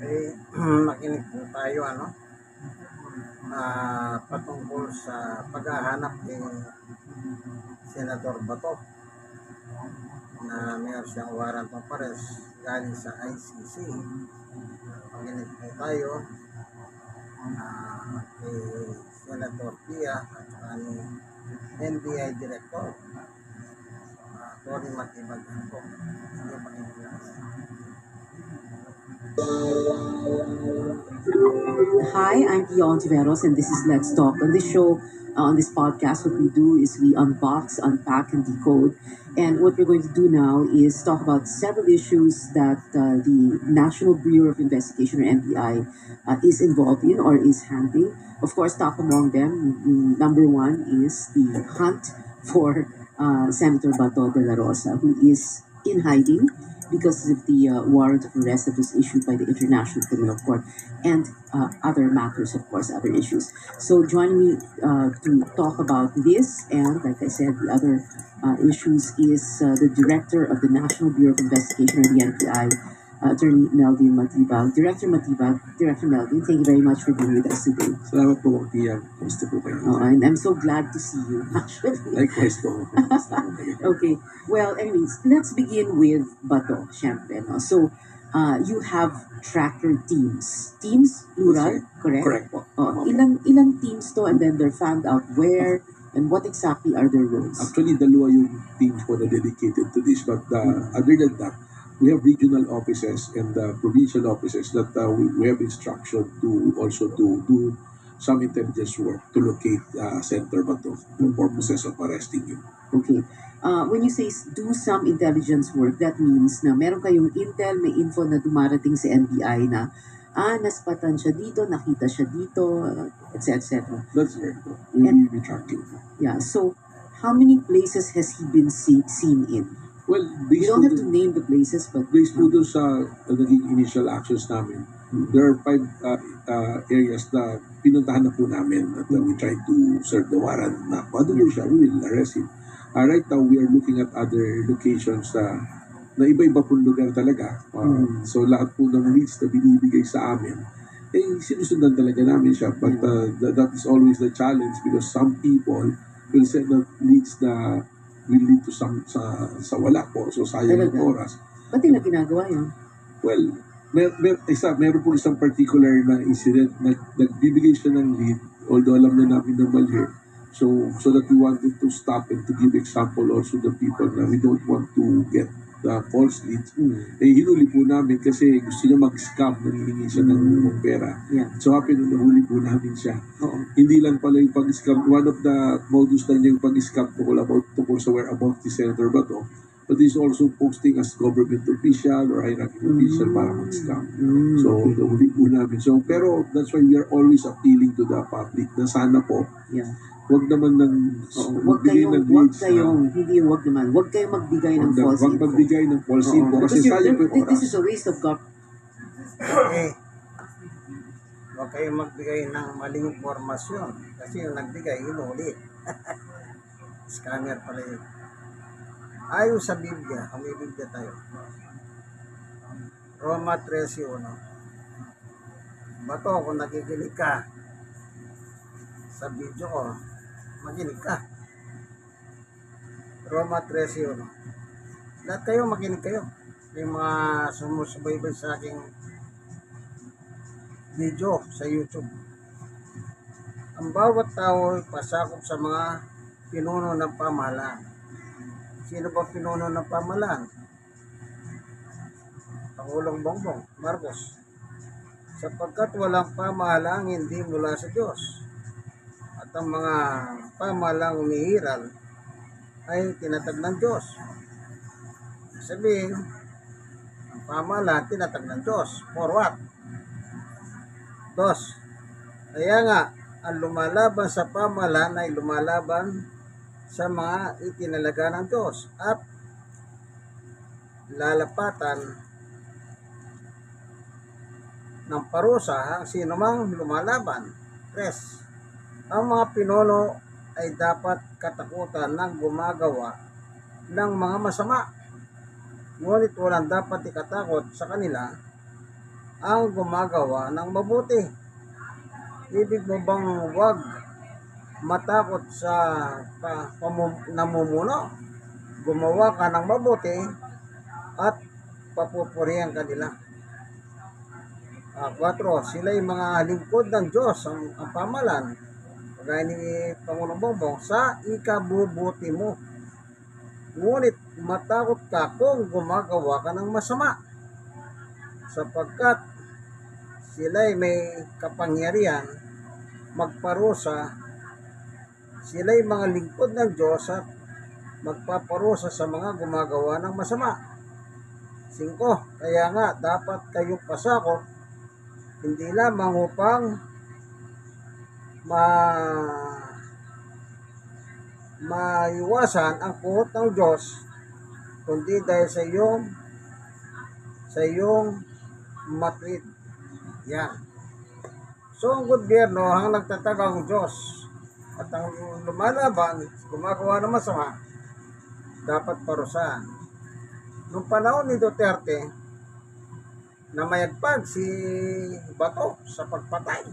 Eh, nakinig po tayo patungkol sa paghahanap ni Senador Bato na mayroon siyang warrant of arrest galing sa ICC. Nakinig po tayo kay Senator Pia at saka ni NBI Director Tony Matibag po. Sige, pakinig lang. Hi, I'm Dion Tiveros, and this is Let's Talk. On this show, on this podcast, what we do is we unbox, unpack, and decode. And what we're going to do now is talk about several issues that the National Bureau of Investigation, or NBI, is involved in or is handling. Of course, top among them, number one is the hunt for Senator Bato de la Rosa, who is in hiding because of the warrant of arrest that was issued by the International Criminal Court and other matters, of course, other issues. So joining me to talk about this and, like I said, the other issues is the Director of the National Bureau of Investigation, or the NBI, Attorney Melvin Matibag. Director Matibag, Director Melvin, thank you very much for being with us today. Salamat po, Tia. Kamusta po kayo? And I'm so glad to see you, actually. Likewise po. Okay. Well, anyways, let's begin with Bato, syempre. No? So, you have tracker teams. Teams, plural, correct? Correct. Ilang teams to, and then they're found out where and what exactly are their roles? Actually, dalawa yung teams po na dedicated to this. But other than that, we have regional offices and provincial offices that we have instruction to also to do some intelligence work to locate Senator Bato for purposes of arresting him. Okay. When you say do some intelligence work, that means na meron kayong intel, may info na dumarating sa NBI na naspatan siya dito, nakita siya dito, etc. That's right. We be tracking. Yeah. So, how many places has he been seen in? Well, You don't have to name the places, but based po dun sa naging initial actions namin, there are 5 areas na pinuntahan na po namin at we try to serve the warrant na kung ano siya, we will arrest him. Right now, we are looking at other locations na iba-iba pong lugar talaga. So lahat po ng leads na binibigay sa amin, sinusundan talaga namin siya. But that is always the challenge because some people will send out leads na will lead to some sa wala po. So sayang yung oras. ba't nila ginagawa yun? Well, meron po isang particular na incident na nagbibigay siya ng lead, although alam na namin na mali. So that we wanted to stop and to give example also the people na we don't want to get the false leads. Hinuli po namin kasi gusto niya mag-scam, nangihingi siya ng pera. Yeah. So happy nung nahuli po namin siya. Oo. Hindi lang pala yung pag-scam, one of the modus na niya yung pag-scam tungkol sa whereabouts ni Senator Bato, but he's also posting as government official or high-ranking official para mag-scam. So, nahuli po namin. So, pero that's why we are always appealing to the public na sana po, Yeah. wag naman ng Wag kayong magbigay ng false info. magbigay ng false info Oo. kasi Because sayang po yung this oras. is a waste of government. Okay. Huwag kayong magbigay ng maling informasyon kasi yung nagbigay, hinuli. Scammer pala yun. Ayon sa Biblia, kung may Biblia tayo, Roma 13:1. Bato, kung nakikinig ka sa video ko, makinig ka. Roma 13:1. Lahat kayo, makinig kayo. Yung mga sumusubaybay sa aking video sa YouTube. Ang bawat tao ay pasakop sa mga pinuno ng pamahalaan. Sino ba pinuno ng pamahalaan? Pangulong Bongbong Marcos. Sapagkat walang pamahalaang hindi mula sa Diyos. At ang mga pamahalaang umihiral ay tinatag ng Diyos. Sabihin, ang pamahalaan tinatag ng Diyos. For what? Dos. Kaya nga, ang lumalaban sa pamahalaan ay lumalaban sa mga itinalaga ng Diyos at lalapatan ng parusa ang sino mang lumalaban. 3. Ang mga pinuno ay dapat katakutan ng gumagawa ng mga masama. Ngunit walang dapat ikatakot sa kanila ang gumagawa ng mabuti. Ibig mo bang wag matakot sa namumuno? Gumawa ka ng mabuti at papupurihan ka nila. 4, sila yung mga lingkod ng Diyos, ang pamalan, kagaya ni Pangulong Bongbong, sa ikabubuti mo. Ngunit matakot ka kung gumagawa ka ng masama, sapagkat sila'y may kapangyarihan magparusa. Sila'y mga lingkod ng Diyos at magpaparusa sa mga gumagawa ng masama. 5, kaya nga dapat kayong pasakot, hindi lamang upang maiwasan ang puot ng Diyos, kundi dahil sa iyong matwid. Yan. So, ang gobyerno ang nagtatagang Diyos at ang lumalaban, gumagawa ng masama, dapat parusahan. Noong panahon ni Duterte, na mayagpag si Bato sa pagpatay.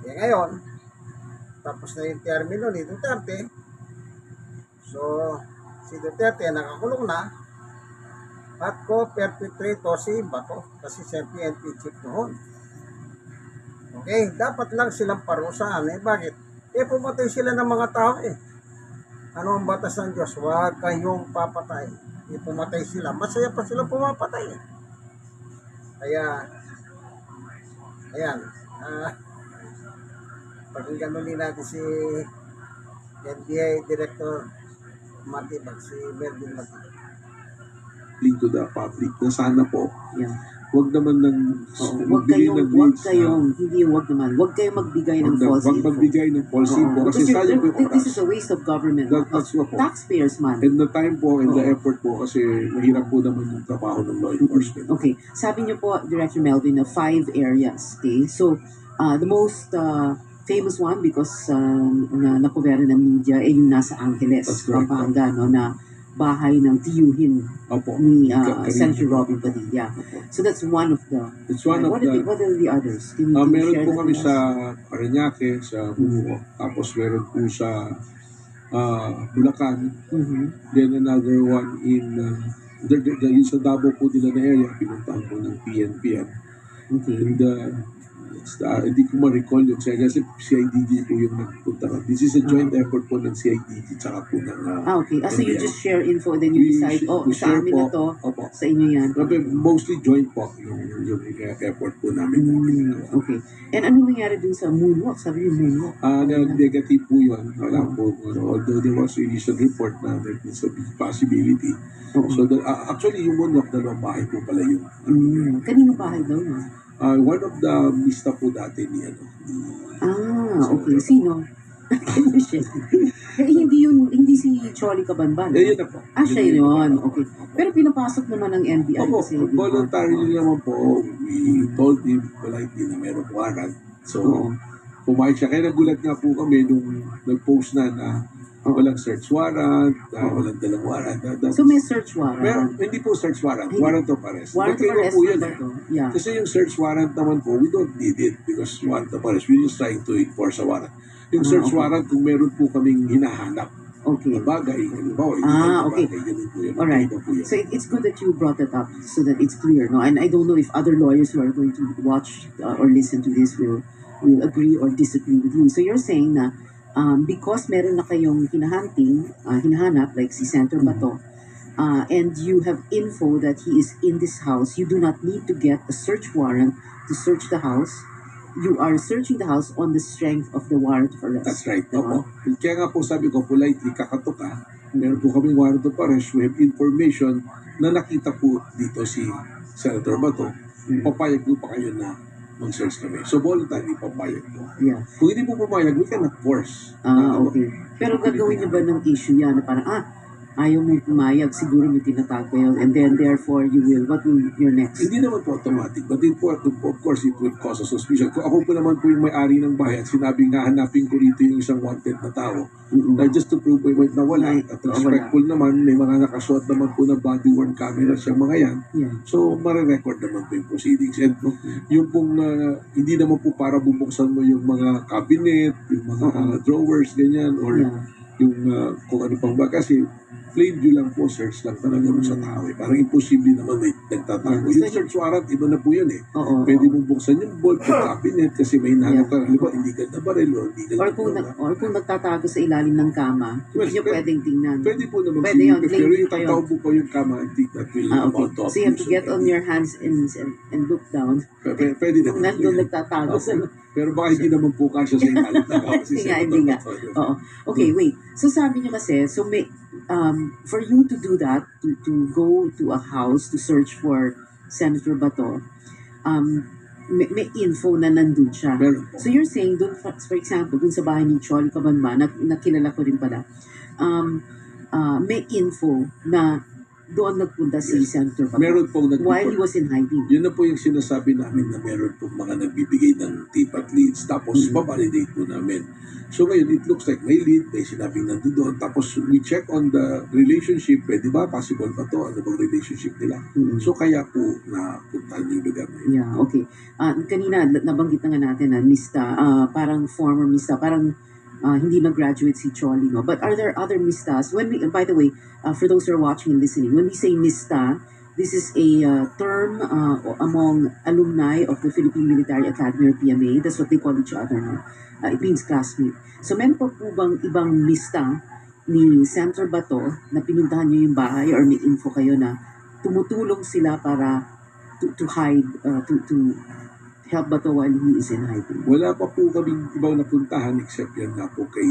Ngayon, tapos na yung termino ni Duterte. So, si Duterte nakakulong na at co-perpetrator si Bato kasi siya PNP chief noon. Okay, dapat lang silang parusahan. Bakit? Pumatay sila ng mga tao Ano ang batas ng Diyos? Huwag kayong papatay. Pumatay sila. Masaya pa sila pumapatay. Kaya, ayan, pakinggan ulit natin si NBI Director Matibag, si Melvin Matibag. Link to the public na sana po, Yeah. wag naman Huwag kayong magbigay ng false wag info. magbigay ng false info kasi Because sayang po yung this is oras. a waste of government. That's what po. Taxpayers man. And the time po and the Oo. effort po kasi mahirap po naman yung trabaho ng law enforcement. Okay. Sabi niyo po, Director Melvin, na 5 areas. Okay? So, the most famous one because na nakuwera ng media ay yung nasa Angeles, That's correct. Pampanga, no, na bahay ng tiyuhin Opo. ni Karina. Senator Robin Padilla. Opo. So that's one of the... It's one of what are the others? Can you meron share po that kami with sa us? Parañaque, sa Buo. Tapos meron po sa Bulacan. Mhm. Then another one in yung sa Davao po nila na area, pinuntahan po ng PNP. Okay. And hindi ko ma-recall yun kasi CIDG po yung nagpunta. This is a joint effort po ng CIDG tsaka po ng Okay. So you NBI. just share info and then you decide, we sa share amin na to, Opo. sa inyo yan. Pero mostly joint po yung effort po namin. Okay. And ano nangyari dun sa moonwalk? Sabi yung moonwalk. Negative po yun. Wala po. Although there was initial report na there is a big possibility. Oo. So actually yung moonwalk, dalawang bahay po pala yun. Kanino bahay daw yun? One of the mista po dati ni Okay. Sino? Can you share? Hindi si Choli Cabanban. yun na po. Siya yun. Okay. Pero pinapasok naman ng NBI Opo, kasi... voluntarily naman po, we told him politely na meron warrant. So, Oo. pumayag siya. Kaya nagulat nga po kami nung nag-post na walang search warrant, walang dalang warrant. So may search warrant. Pero hindi po search warrant, Hindi. warrant of arrest. Warrant of Magkaiba arrest po yun ba ito? Yeah. Kasi yung search warrant naman po, we don't need it because warrant of arrest. We're just trying to enforce a warrant. Yung search Okay. warrant, kung meron po kaming hinahanap Okay. na bagay, halimbawa, Okay. ganun po yun. Alright. Iba po yun. So it's good that you brought that up so that it's clear, no? And I don't know if other lawyers who are going to watch or listen to this will agree or disagree with you. So you're saying na because meron na kayong hinahanap like si Senator Bato, and you have info that he is in this house, you do not need to get a search warrant to search the house. You are searching the house on the strength of the warrant of arrest. That's right. Diba? Opo. Kaya nga po sabi ko, politely, kakatok ka. Meron po kaming warrant of arrest. We have information na nakita po dito si Senator Bato. Papayag po pa kayo na mag-search kami. So, voluntary papayag po. Yeah. Kung hindi po pumayag, we cannot force. Okay. Pero gagawin niyo ba ng issue yan na parang, ayaw mo pumayag, siguro may tinatago yun. And then, therefore, what will your next? Hindi naman po automatic, but of course, it will cause a suspicion. Kung ako po naman po yung may-ari ng bahay at sinabing hahanapin ko rito yung isang wanted na tao, na just to prove na wala, at respectful naman, may mga nakasuot naman po na body-worn camera siyang mga yan. Yeah. So, marirecord naman po yung proceedings. And yung pong, hindi naman po para bubuksan mo yung mga cabinet, yung mga drawers, ganyan, or yung kung ano pang ba. Kasi, plain view lang po, search lang talaga sa tao. Parang imposible naman may nagtatago. Yung search warrant, iba na po yun eh. Pwede mong buksan yung vault, yung cabinet, kasi may nahanap ka, halimbawa, illegal na baril or illegal na or kung nagtatago sa ilalim ng kama, hindi nyo pwedeng tingnan. Pwede po naman Pwede yun, pero yung kayo. tataubo po yung kama, I think that will amount to So you have to get on your hands and look down. Pwede Kung naman. nandun nagtatago sa... Pero baka hindi naman po kasya sa ilalim ng kama. Hindi nga. Oo. Okay, wait. So sabi niyo kasi, so may, for you to do that, to go to a house to search for Senator Bato, may info na nandun siya. Meron po. So you're saying, dun, for example, dun sa bahay ni Choli Cabanma, nakilala ko rin pala, may info na doon nagpunta si Senator Bato Meron pong while he was in hiding. Yun na po yung sinasabi namin na meron pong mga nagbibigay ng tip at leads. Tapos, pabalidate po namin. So ngayon, it looks like may lead, may sinabing nandoon. Tapos, we check on the relationship. Pwede ba? Possible ba to? Ano bang relationship nila? So, kaya po napuntahan yung lugar na yun. Yeah, okay. Kanina, nabanggit na nga natin na Mista, parang former Mista, parang hindi na-graduate si Choli, no? But are there other Mistas? By the way, for those who are watching and listening, when we say Mista, this is a term among alumni of the Philippine Military Academy or PMA. That's what they call each other, no? It means classmate. So, meron pa po bang ibang Mista ni Senator Bato na pinuntahan niyo yung bahay or may info kayo na tumutulong sila para to hide, to help Bato while he is in hiding? Wala pa po kaming ibang napuntahan except yan na po kay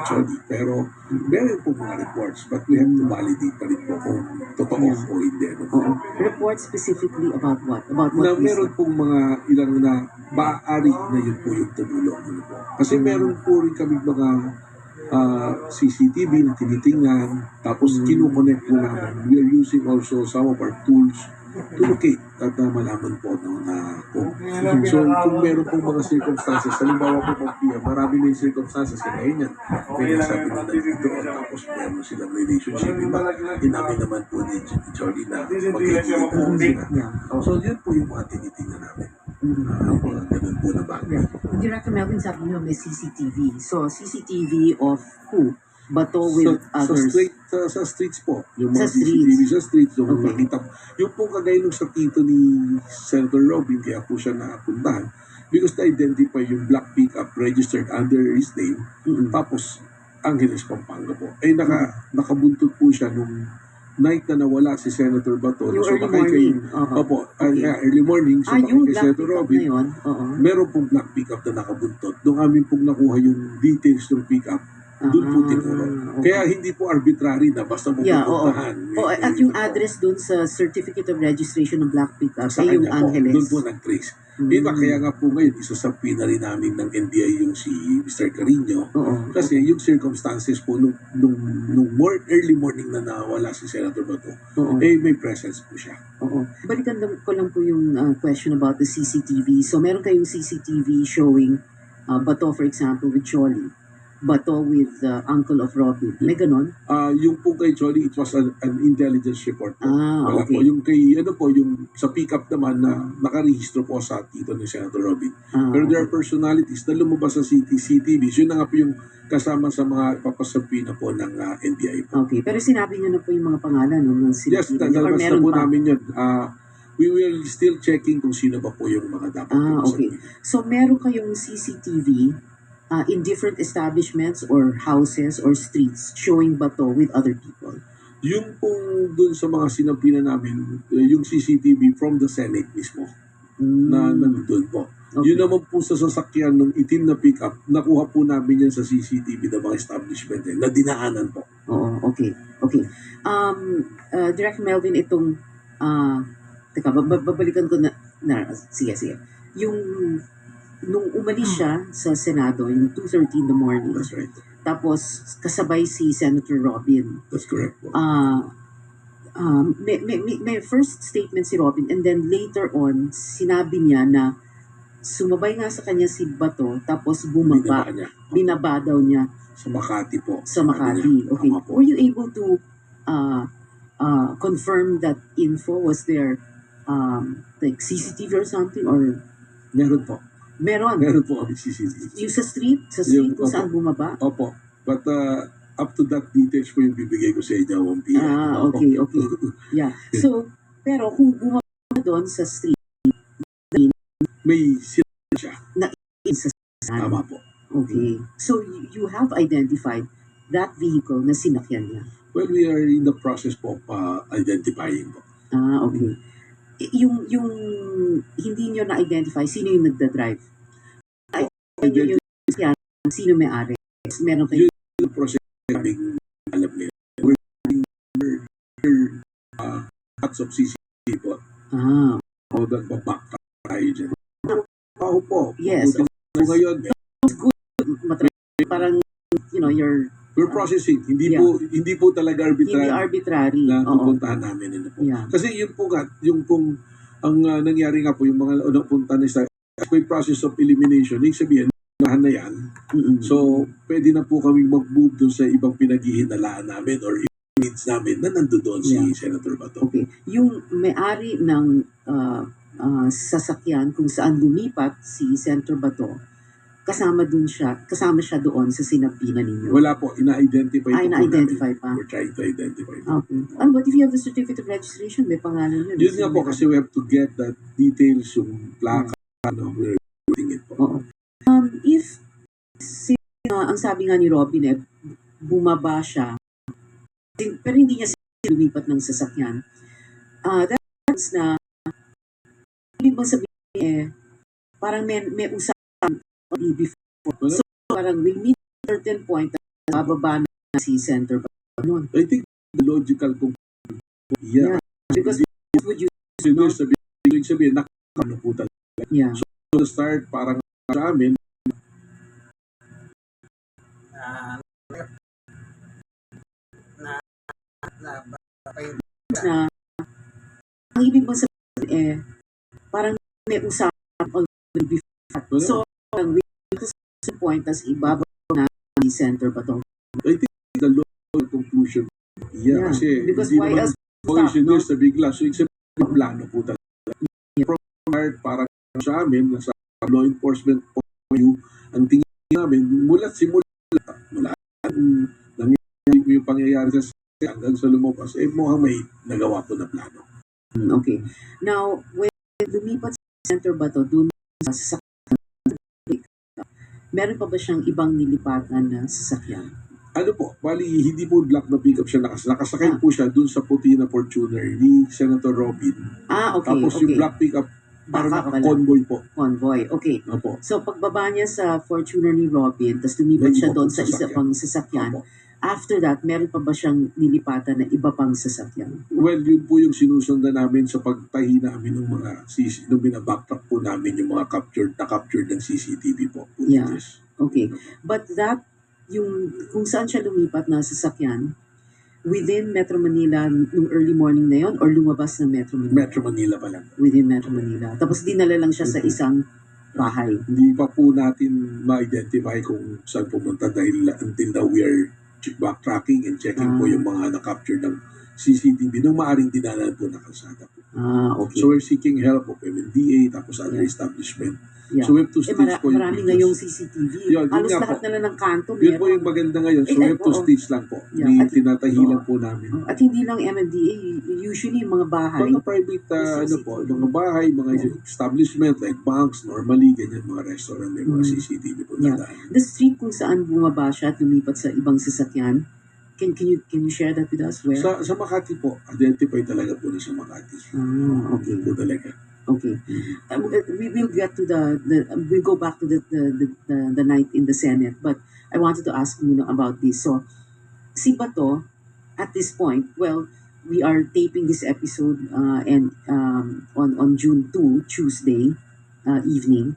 Choli. Pero meron po mga reports but we have to validate pa rin po kung totoo o hindi. Reports specifically about what? About Na what meron pong mga ilang na maaari na yun po yung tumulong. Ano po. Kasi meron po rin kaming mga CCTV na tinitingnan. Tapos kinukonect po namin. We are using also some of our tools to locate at malaman po na kung so kung meron pong mga circumstances, halimbawa po pag marami na yung circumstances kaya yan, may nasabi na nandito tapos meron silang relationship, iba inamin naman po ni Johnny na magkaibigan sila. So yun po yung mga tinitingnan namin. Mga ganun po na bagay. Director Melvin, sabi niyo may CCTV. So, CCTV of who? Bato with others? Sa streets po. Yung Sa mga CCTV streets. sa streets. Yung Okay. makita. Yung po kagaya nung sa tito ni Senator Robin, kaya po siya nakapuntahan. Because na-identify yung black pickup registered under his name. Tapos, Angeles, Pampanga po. Ay nakabuntot po siya nung night na nawala si Senator Bato. Yung So, early bakit morning. Opo, Okay. early morning. So, Yung bakit kay black Senator pickup Robin, na yun? Oo. meron pong black pickup na nakabuntot. Nung amin pong nakuha yung details ng pickup, doon po tinuro. okay. Kaya hindi po arbitrary na basta Yeah, oo. pupuntahan. At yung address doon sa Certificate of Registration ng black pickup sa ay yung kanya po, Angeles. doon po nag-trace. Diba, kaya nga po ngayon, isasampi na rin namin ng NBI yung si Mr. Carino. Oo. Kasi yung circumstances po nung early morning na nawala si Senator Bato, Oo. may presence po siya. Oo. Balikan ko lang po yung question about the CCTV. So, meron kayong CCTV showing Bato, for example, with Choli. Bato with Uncle of Robin. May ganon? Yung po kay Choli, it was an intelligence report po. Wala Okay. po. Yung kay, yung sa pickup naman na nakarehistro po sa tito ni Senator Robin. Pero there are personalities na lumabas sa CCTV. Yun na nga po yung kasama sa mga papasabi na po ng NBI po. Okay. Pero sinabi niyo na po yung mga pangalan ng Yes, CCTV. Or nalabas na meron po pa? namin yun. We will still checking kung sino ba po yung mga dapat po Okay. So, meron kayong CCTV in different establishments or houses or streets showing Bato with other people? Yung pong dun sa mga sinampinan namin, yung CCTV from the Senate mismo na nandun po. Okay. Yun naman po sa sasakyan ng itim na pickup, nakuha po namin yan sa CCTV ng mga establishment na dinaanan po. Oo, okay. Okay. Direct Melvin, itong, teka, babalikan ko na sige. nung umalis siya sa Senado, yung 2:30 in the morning, That's right. tapos kasabay si Senator Robin. That's correct po. May first statement si Robin, and then later on, sinabi niya na sumabay nga sa kanya si Bato, tapos Binaba bumaba, niya. binaba daw niya Sa Makati po. sa Sabi Makati. niya. Okay. Tama po. Were you able to confirm that info? Was there like CCTV or something? Or Meron po. meron? Meron po kami CCTV. Yung sa street? Sa street Yung- kung saan bumaba? Opo. But up to that details po yung bibigay ko sa inyo. Okay. Yeah. So, pero kung bumaba doon sa street, May sila siya. sa Tama po. Okay. So, you have identified that vehicle na sinakyan niya. Well, we are in the process po of identifying po. Okay. Yung hindi niyo na-identify, sino yung nagda-drive? Yung yan, sino may-ari? Meron kayo? Yung process namin alam nila. We're lots of CCTV po. O nagbabacktrack tayo dyan. Tao po. Yes. So, ngayon, Parang, you're we're processing. Hindi Yeah. po talaga hindi arbitrary arbitrary. na Oo. pupuntahan namin. Ano po. Yeah. Kasi yun po nga, yung pong ang nangyari nga po, yung mga napunta na sa may process of elimination, ibig sabihin, nahan na yan. Mm-mm. So, pwede na po kami mag-move doon sa ibang pinaghihinalaan namin or needs namin na nandoon si Yeah. Senator Bato. Okay. Yung may-ari ng sasakyan kung saan lumipat si Senator Bato, kasama siya doon sa sinabina ninyo. Wala po, ina-identify po na-identify namin. pa. We're trying to identify po. Okay. But if you have the certificate of registration, may pangalan yun. Yun nga po, kasi we have to get that details, yung plaka, we're doing it po. Oo. If ang sabi nga ni Robin, bumaba siya, pero hindi niya lumipat ng sasakyan, that means na ibig bang sabihin parang may usapan before. So parang we meet a certain point na bababa na si Senator Bato. I think the logical conclusion, yeah. Because would you Ibig sabihin, nakakano po talaga. yeah. So, to start, parang sa amin, Na ang ibig bang sabihin parang may usapan already before. So parang we meet a certain point tas ibaba na ni Senator Bato. I think the logical conclusion, yeah. Kasi Because hindi why naman else introduce na bigla. So, ibig sabihin, may plano po talaga. From start, parang sa amin, sa law enforcement point of view, ang tingin namin, mula nangyayari yung pangyayari sa hanggang sa lumabas, mukhang may nagawa po na plano. Okay. Now, when lumipat si Senator Bato dun sa sasakyan, meron pa ba siyang ibang nilipatan na sasakyan? Ano po, bali, hindi po black na pickup siya nakasakay po siya dun sa puti na Fortuner ni Senator Robin. Okay. Tapos yung black pickup, parang Baka pala. naka-convoy po. Convoy. Okay. Opo. So, pagbaba niya sa Fortuner ni Robin, tapos lumipat May siya iba doon pang sa isa sasakyan. pang sasakyan. Opo. After that, meron pa ba siyang nilipatan na iba pang sasakyan? Well, yun po yung sinusundan namin sa pagtahi namin ng mga nung binabacktrack po namin yung mga na-captured ng CCTV po. Yeah. Yes. Okay. But that, kung saan siya lumipat na sasakyan, within Metro Manila nung early morning na yon or lumabas ng Metro Manila? Metro Manila pa lang. Within Metro Manila. Tapos dinala lang siya sa isang bahay. Hindi pa po natin ma-identify kung saan pumunta dahil until now we are backtracking and checking po yung mga na-capture ng CCTV nung maaring dinanan po na kalsada po. Okay. So we're seeking help of MMDA tapos other establishment. Yeah. So we have to stitch po yung marami videos. ngayong CCTV. Yun Halos nga lahat po. na lang ng kanto. Yun po meron. yung maganda ngayon. So we have to oo. stitch lang po. Yeah. At- Tinatahilan po namin. At hindi lang MMDA, usually yung mga bahay. Mga private, mga bahay, mga establishment like banks, normally, ganyan, mga restaurant, may mga CCTV po Yeah. na. The street kung saan bumaba siya at lumipat sa ibang sasakyan, can you share that with us? Where? Sa Makati po, identify talaga po na sa Makati. Okay. Po talaga. Okay. We will get to we'll go back to the night in the Senate, but I wanted to ask you about this. So, si Bato, at this point, well, we are taping this episode and on June 2, Tuesday evening.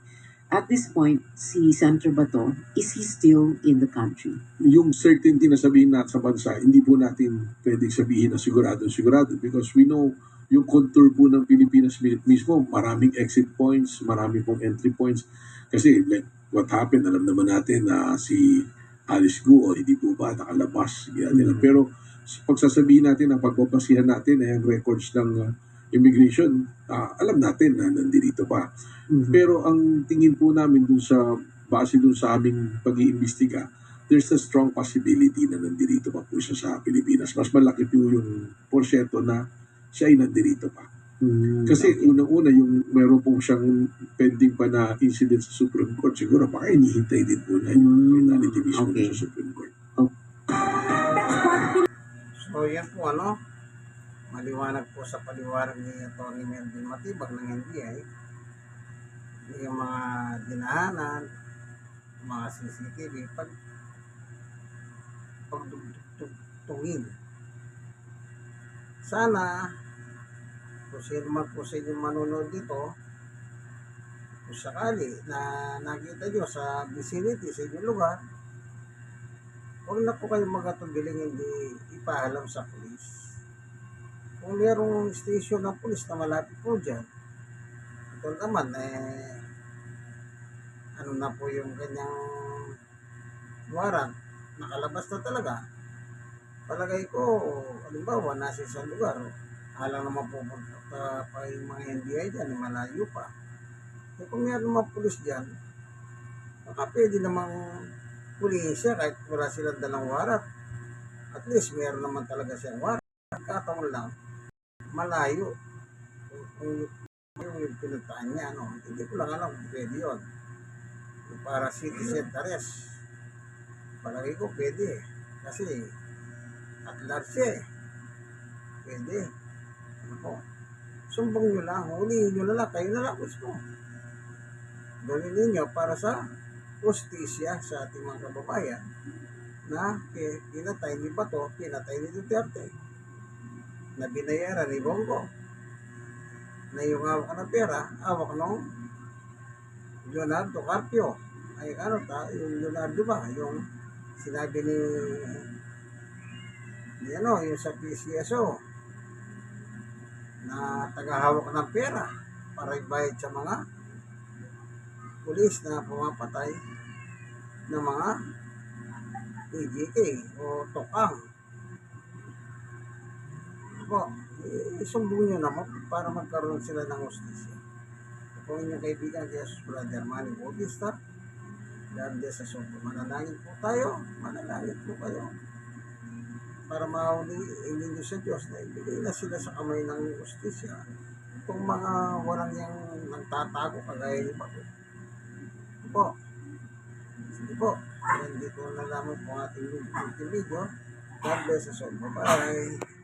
At this point, si Senator Bato, is he still in the country? Yung certainty na sabihin natin sa bansa, hindi po natin pwedeng sabihin na sigurado because we know yung contour po ng Pilipinas mismo, maraming exit points, marami pong entry points. Kasi like what happened, alam naman natin na si Alice Guo, hindi po ba nakalabas. Nila. Pero pagsasabihin natin, ang pagbabasihan natin ay ang records ng immigration, alam natin na nandito pa. Pero ang tingin po namin dun sa, base dun sa aming pag-iimbestiga, there's a strong possibility na nandirito pa po siya sa Pilipinas. Mas malaki po yung porsyento na siya ay nandirito pa. Kasi unang-una, yung meron pong siyang pending pa na incident sa Supreme Court, siguro baka inihintay din po na yung finality mismo Okay. sa Supreme Court. So yan po maliwanag po sa paliwanag ni Atty. Melvin Matibag ng NBI, yung mga dinahanan, mga CCTV, pagdugtugin. Sana, kung sino man po sa inyong manonood dito, kung sakali na nakita nyo sa vicinity, sa inyong lugar, huwag na po kayong magatubiling hindi ipaalam sa pulis. Kung mayroong station ng pulis na malapit po dyan, ito naman, ano na po yung ganyang warrant, nakalabas na talaga. Palagay ko, halimbawa, nasa isang lugar, alam naman pupunta pa yung mga NBI dyan, malayo pa. Kung mayroong mga pulis dyan, baka pwede namang pulihin siya kahit wala silang dalang warrant. At least mayroon naman talaga siyang warrant. Kataon lang, malayo. Kung yung pinuntahan niya, hindi ko lang alam kung pwede yun. Yung para citizen arrest, palagay ko pwede. Kasi at large pwede. Sumbong nyo lang, hulihin nyo na lang, kayo na lang gusto. Gawin ninyo para sa justisya sa ating mga kababayan na pinatay ni Bato, pinatay ni Duterte, na binayaran ni Bongo, na yung hawak ng pera, hawak ng Leonardo Carpio. Ay yung Leonardo ba? Yung sinabi yung sa PCSO na tagahawak ng pera para ibayad sa mga pulis na pumapatay ng mga PGK o tokang. Isumbong nyo naman para magkaroon sila ng justisya. Kung inyong kaibigan, Jesus Brother Manny Bautista, God bless us all. Manalangin po tayo, manalangin po kayo para mahuli nyo sa Diyos na ibigay na sila sa kamay ng justisya. Itong mga walang yung nagtatago kagaya ni Bato. Sige po. Yan dito na lamang po ating video. God bless us all. Bye-bye.